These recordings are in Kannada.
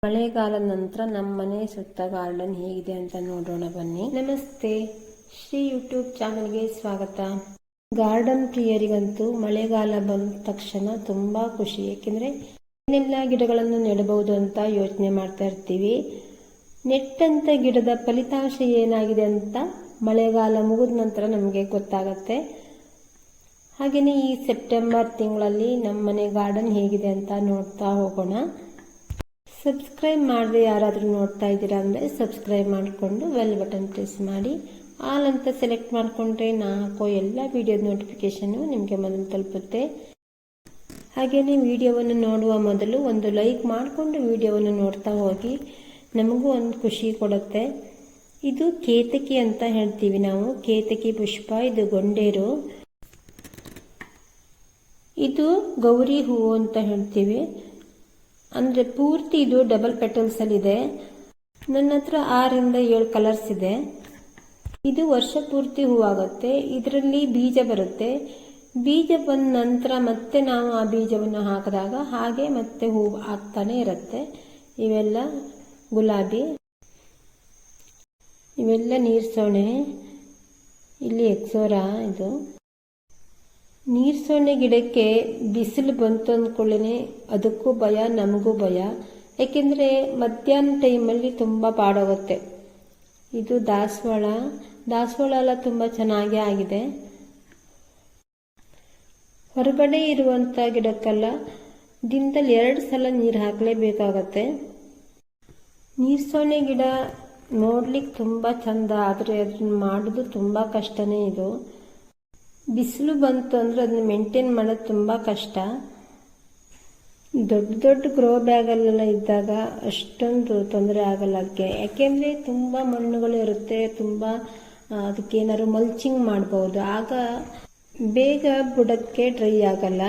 ಮಳೆಗಾಲ ನಂತರ ನಮ್ಮ ಮನೆ ಸುತ್ತ ಗಾರ್ಡನ್ ಹೇಗಿದೆ ಅಂತ ನೋಡೋಣ ಬನ್ನಿ. ನಮಸ್ತೆ, ಶ್ರೀ ಯೂಟ್ಯೂಬ್ ಚಾನಲ್ಗೆ ಸ್ವಾಗತ. ಗಾರ್ಡನ್ ಪ್ರಿಯರಿಗಂತೂ ಮಳೆಗಾಲ ಬಂದ ತಕ್ಷಣ ತುಂಬಾ ಖುಷಿ. ಏಕೆಂದ್ರೆ ಏನೆಲ್ಲ ಗಿಡಗಳನ್ನು ನೆಡಬಹುದು ಅಂತ ಯೋಚನೆ ಮಾಡ್ತಾ ಇರ್ತೀವಿ. ನೆಟ್ಟಂತ ಗಿಡದ ಫಲಿತಾಂಶ ಏನಾಗಿದೆ ಅಂತ ಮಳೆಗಾಲ ಮುಗಿದ ನಂತರ ನಮಗೆ ಗೊತ್ತಾಗತ್ತೆ. ಹಾಗೆಯೇ ಈ ಸೆಪ್ಟೆಂಬರ್ ತಿಂಗಳಲ್ಲಿ ನಮ್ಮ ಮನೆ ಗಾರ್ಡನ್ ಹೇಗಿದೆ ಅಂತ ನೋಡ್ತಾ ಹೋಗೋಣ. ಸಬ್ಸ್ಕ್ರೈಬ್ ಮಾಡದೆ ಯಾರಾದರೂ ನೋಡ್ತಾ ಇದ್ದೀರಾ ಅಂದರೆ ಸಬ್ಸ್ಕ್ರೈಬ್ ಮಾಡಿಕೊಂಡು ಬೆಲ್ ಬಟನ್ ಪ್ರೆಸ್ ಮಾಡಿ ಆಲ್ ಅಂತ ಸೆಲೆಕ್ಟ್ ಮಾಡಿಕೊಂಡ್ರೆ ನಾನು ಹಾಕೋ ಎಲ್ಲ ವಿಡಿಯೋದ ನೋಟಿಫಿಕೇಶನ್ನು ನಿಮಗೆ ಮೊದಲು ತಲುಪುತ್ತೆ. ಹಾಗೆಯೇ ವಿಡಿಯೋವನ್ನು ನೋಡುವ ಮೊದಲು ಒಂದು ಲೈಕ್ ಮಾಡಿಕೊಂಡು ವಿಡಿಯೋವನ್ನು ನೋಡ್ತಾ ಹೋಗಿ, ನಮಗೂ ಒಂದು ಖುಷಿ ಕೊಡುತ್ತೆ. ಇದು ಕೇತಕಿ ಅಂತ ಹೇಳ್ತೀವಿ ನಾವು, ಕೇತಕಿ ಪುಷ್ಪ. ಇದು ಗೊಂಡೇರು. ಇದು ಗೌರಿ ಹೂವು ಅಂತ ಹೇಳ್ತೀವಿ. ಅಂದರೆ ಪೂರ್ತಿ ಇದು ಡಬಲ್ ಪೆಟಲ್ಸ್ ಅಲ್ಲಿ ಇದೆ. ನನ್ನ ಹತ್ರ 6 ರಿಂದ 7 ಕಲರ್ಸ್ ಇದೆ. ಇದು ವರ್ಷ ಪೂರ್ತಿ ಹೂವಾಗುತ್ತೆ. ಇದರಲ್ಲಿ ಬೀಜ ಬರುತ್ತೆ. ಬೀಜ ಬಂದ ನಂತರ ಮತ್ತೆ ನಾವು ಆ ಬೀಜವನ್ನು ಹಾಕಿದಾಗ ಹಾಗೆ ಮತ್ತೆ ಹೂ ಆಗ್ತಾನೆ ಇರುತ್ತೆ. ಇವೆಲ್ಲ ಗುಲಾಬಿ, ಇವೆಲ್ಲ ನೀರ್ಸೋಣೆ, ಇಲ್ಲಿ ಎಕ್ಸೋರಾ. ಇದು ನೀರ್ಸೋಣೆ ಗಿಡಕ್ಕೆ ಬಿಸಿಲು ಬಂತು ಅಂದ್ಕೊಳ್ಳೇ ಅದಕ್ಕೂ ಭಯ, ನಮಗೂ ಭಯ. ಯಾಕೆಂದರೆ ಮಧ್ಯಾಹ್ನ ಟೈಮಲ್ಲಿ ತುಂಬ ಬಾಡೋಗುತ್ತೆ. ಇದು ದಾಸವಾಳ. ದಾಸವಾಳ ಎಲ್ಲ ತುಂಬ ಚೆನ್ನಾಗೇ ಆಗಿದೆ. ಹೊರಗಡೆ ಇರುವಂಥ ಗಿಡಕ್ಕೆಲ್ಲ ದಿನದಲ್ಲಿ 2 ಸಲ ನೀರು ಹಾಕಲೇಬೇಕಾಗತ್ತೆ. ನೀರ್ಸೋಣೆ ಗಿಡ ನೋಡ್ಲಿಕ್ಕೆ ತುಂಬ ಚಂದ, ಆದರೆ ಅದನ್ನ ಮಾಡೋದು ತುಂಬ ಕಷ್ಟನೇ. ಇದು ಬಿಸಿಲು ಬಂತು ಅಂದರೆ ಅದನ್ನ ಮೇಂಟೈನ್ ಮಾಡೋದು ತುಂಬ ಕಷ್ಟ. ದೊಡ್ಡ ದೊಡ್ಡ ಗ್ರೋ ಬ್ಯಾಗಲ್ಲೆಲ್ಲ ಇದ್ದಾಗ ಅಷ್ಟೊಂದು ತೊಂದರೆ ಆಗಲ್ಲ ಅದಕ್ಕೆ. ಯಾಕೆಂದರೆ ತುಂಬ ಮಣ್ಣುಗಳು ಇರುತ್ತೆ. ತುಂಬ ಅದಕ್ಕೇನಾದ್ರು ಮಲ್ಚಿಂಗ್ ಮಾಡ್ಬೋದು. ಆಗ ಬೇಗ ಬುಡಕ್ಕೆ ಡ್ರೈ ಆಗಲ್ಲ.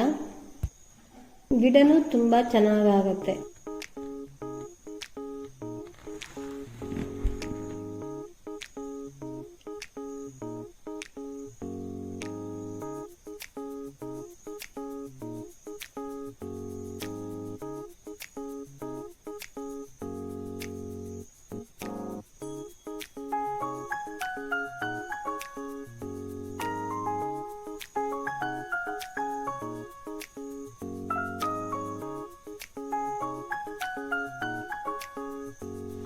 ಗಿಡನೂ ತುಂಬ ಚೆನ್ನಾಗಾಗತ್ತೆ.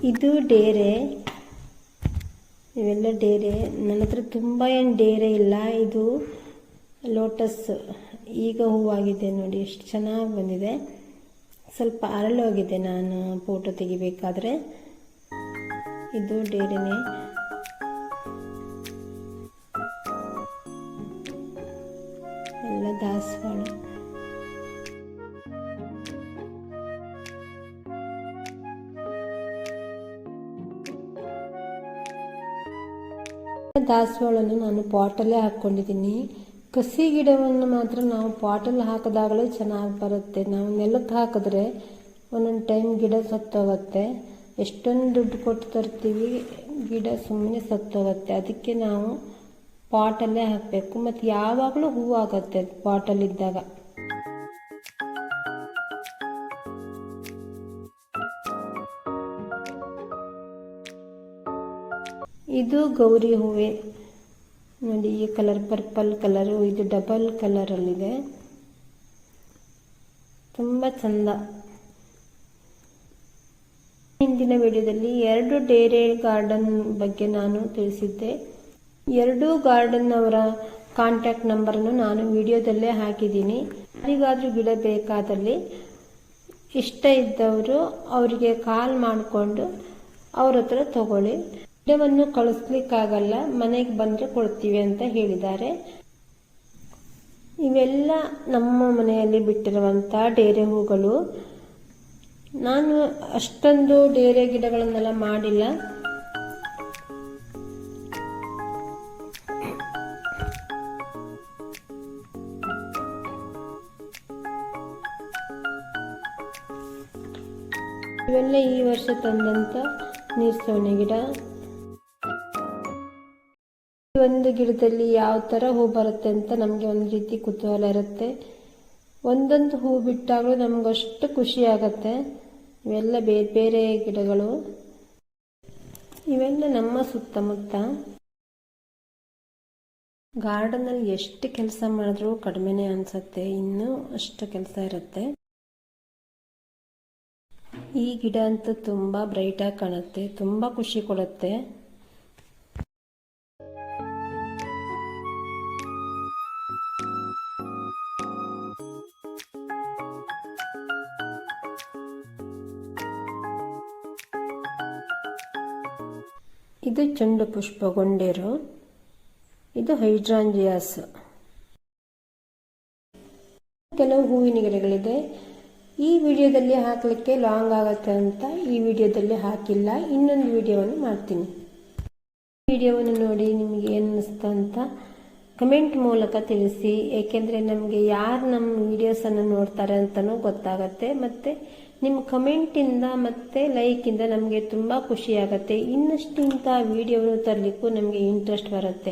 ಇದು ಡೇರೆ. ಇವೆಲ್ಲ ಡೇರೆ. ನನ್ನ ಹತ್ರ ತುಂಬ ಏನು ಡೇರೆ ಇಲ್ಲ. ಇದು ಲೋಟಸ್. ಈಗ ಹೂವಾಗಿದೆ ನೋಡಿ, ಎಷ್ಟು ಚೆನ್ನಾಗಿ ಬಂದಿದೆ. ಸ್ವಲ್ಪ ಅರಳೋಗಿದೆ, ನಾನು ಫೋಟೋ ತೆಗಿಬೇಕಾದ್ರೆ. ಇದು ಡೇರೆನೆ. ಎಲ್ಲ ದಾಸವಾಳ. ದಾಸವಾಳನ್ನು ನಾನು ಪಾಟಲ್ಲೇ ಹಾಕ್ಕೊಂಡಿದ್ದೀನಿ. ಕಸಿ ಗಿಡವನ್ನು ಮಾತ್ರ ನಾವು ಪಾಟಲ್ಲಿ ಹಾಕಿದಾಗಲೇ ಚೆನ್ನಾಗಿ ಬರುತ್ತೆ. ನಾವು ನೆಲಕ್ಕೆ ಹಾಕಿದ್ರೆ ಒಂದೊಂದು ಟೈಮ್ ಗಿಡ ಸತ್ತೋಗುತ್ತೆ. ಎಷ್ಟೊಂದು ದುಡ್ಡು ಕೊಟ್ಟು ತರ್ತೀವಿ, ಗಿಡ ಸುಮ್ಮನೆ ಸತ್ತೋಗುತ್ತೆ. ಅದಕ್ಕೆ ನಾವು ಪಾಟಲ್ಲೇ ಹಾಕಬೇಕು. ಮತ್ತು ಯಾವಾಗಲೂ ಹೂವಾಗುತ್ತೆ ಪಾಟಲ್ಲಿದ್ದಾಗ. ಇದು ಗೌರಿ ಹೂವೆ ನೋಡಿ. ಈ ಕಲರ್ ಪರ್ಪಲ್ ಕಲರು, ಇದು ಡಬಲ್ ಕಲರಲ್ಲಿದೆ. ತುಂಬ ಚಂದ. ಹಿಂದಿನ ವಿಡಿಯೋದಲ್ಲಿ 2 ಡೇರೆ ಗಾರ್ಡನ್ ಬಗ್ಗೆ ನಾನು ತಿಳಿಸಿದ್ದೆ. 2 ಗಾರ್ಡನ್ ಅವರ ಕಾಂಟ್ಯಾಕ್ಟ್ ನಂಬರನ್ನು ನಾನು ವಿಡಿಯೋದಲ್ಲೇ ಹಾಕಿದ್ದೀನಿ. ಯಾರಿಗಾದ್ರೂ ಗಿಡ ಬೇಕಾದಲ್ಲಿ ಇಷ್ಟ ಇದ್ದವರು ಅವರಿಗೆ ಕಾಲ್ ಮಾಡಿಕೊಂಡು ಅವ್ರ ಹತ್ರ ತಗೊಳ್ಳಿ. ಗಿಡವನ್ನು ಕಳಿಸ್ಲಿಕ್ಕಾಗಲ್ಲ, ಮನೆಗೆ ಬಂದರೆ ಕೊಡ್ತೀವಿ ಅಂತ ಹೇಳಿದ್ದಾರೆ. ಇವೆಲ್ಲ ನಮ್ಮ ಮನೆಯಲ್ಲಿ ಬಿಟ್ಟಿರುವಂಥ ಡೇರೆ ಹೂಗಳು. ನಾನು ಅಷ್ಟೊಂದು ಡೇರೆ ಗಿಡಗಳನ್ನೆಲ್ಲ ಮಾಡಿಲ್ಲ. ಇವೆಲ್ಲ ಈ ವರ್ಷ ತಂದಂಥ ನೀರ್ಸೋಣೆ ಗಿಡ. ಒಂದು ಗಿಡದಲ್ಲಿ ಯಾವ ಥರ ಹೂ ಬರುತ್ತೆ ಅಂತ ನಮಗೆ ಒಂದು ರೀತಿ ಕುತೂಹಲ ಇರುತ್ತೆ. ಒಂದೊಂದು ಹೂ ಬಿಟ್ಟಾಗಲೂ ನಮಗಷ್ಟು ಖುಷಿ ಆಗುತ್ತೆ. ಇವೆಲ್ಲ ಬೇರೆ ಬೇರೆ ಗಿಡಗಳು. ಇವೆಲ್ಲ ನಮ್ಮ ಸುತ್ತಮುತ್ತ. ಗಾರ್ಡನಲ್ಲಿ ಎಷ್ಟು ಕೆಲಸ ಮಾಡಿದ್ರೂ ಕಡಿಮೆನೇ ಅನ್ಸುತ್ತೆ, ಇನ್ನೂ ಅಷ್ಟು ಕೆಲಸ ಇರುತ್ತೆ. ಈ ಗಿಡ ಅಂತೂ ತುಂಬ ಬ್ರೈಟಾಗಿ ಕಾಣುತ್ತೆ, ತುಂಬ ಖುಷಿ ಕೊಡುತ್ತೆ. ಇದು ಚೆಂಡು ಪುಷ್ಪ ಗೊಂಡೇರು, ಇದು ಹೈಡ್ರಾಂಜಿಯಾಸ್. ಕೆಲವು ಹೂವಿನ ಗಿಡಗಳಿದೆ. ಈ ವಿಡಿಯೋದಲ್ಲಿ ಹಾಕಲಿಕ್ಕೆ ಲಾಂಗ್ ಆಗುತ್ತೆ ಅಂತ ಈ ವಿಡಿಯೋದಲ್ಲಿ ಹಾಕಿಲ್ಲ, ಇನ್ನೊಂದು ವಿಡಿಯೋವನ್ನು ಮಾಡ್ತೀನಿ. ವಿಡಿಯೋವನ್ನು ನೋಡಿ ನಿಮಗೆ ಏನು ಅನ್ನಿಸ್ತು ಅಂತ ಕಮೆಂಟ್ ಮೂಲಕ ತಿಳಿಸಿ, ಏಕೆಂದರೆ ನಮಗೆ ಯಾರು ನಮ್ಮ ವಿಡಿಯೋಸನ್ನು ನೋಡ್ತಾರೆ ಅಂತಲೂ ಗೊತ್ತಾಗತ್ತೆ. ಮತ್ತು ನಿಮ್ಮ ಕಮೆಂಟಿಂದ ಮತ್ತು ಲೈಕಿಂದ ನಮಗೆ ತುಂಬ ಖುಷಿಯಾಗತ್ತೆ. ಇನ್ನಷ್ಟು ಇಂಥ ವಿಡಿಯೋವನ್ನು ತರಲಿಕ್ಕೂ ನಮಗೆ ಇಂಟ್ರೆಸ್ಟ್ ಬರುತ್ತೆ.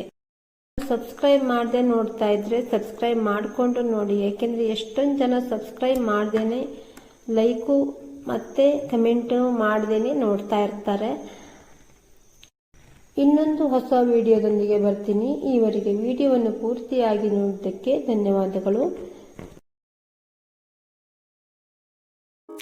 ಸಬ್ಸ್ಕ್ರೈಬ್ ಮಾಡದೆ ನೋಡ್ತಾ ಇದ್ರೆ ಸಬ್ಸ್ಕ್ರೈಬ್ ಮಾಡಿಕೊಂಡು ನೋಡಿ, ಏಕೆಂದರೆ ಎಷ್ಟೊಂದು ಜನ ಸಬ್ಸ್ಕ್ರೈಬ್ ಮಾಡ್ದೇನೆ ಲೈಕು ಮತ್ತು ಕಮೆಂಟು ಮಾಡ್ದೇನೆ ನೋಡ್ತಾ ಇರ್ತಾರೆ. ಇನ್ನೊಂದು ಹೊಸ ವಿಡಿಯೋದೊಂದಿಗೆ ಬರ್ತೀನಿ. ಈವರೆಗೆ ವಿಡಿಯೋವನ್ನು ಪೂರ್ತಿಯಾಗಿ ನೋಡಿದ್ದಕ್ಕೆ ಧನ್ಯವಾದಗಳು.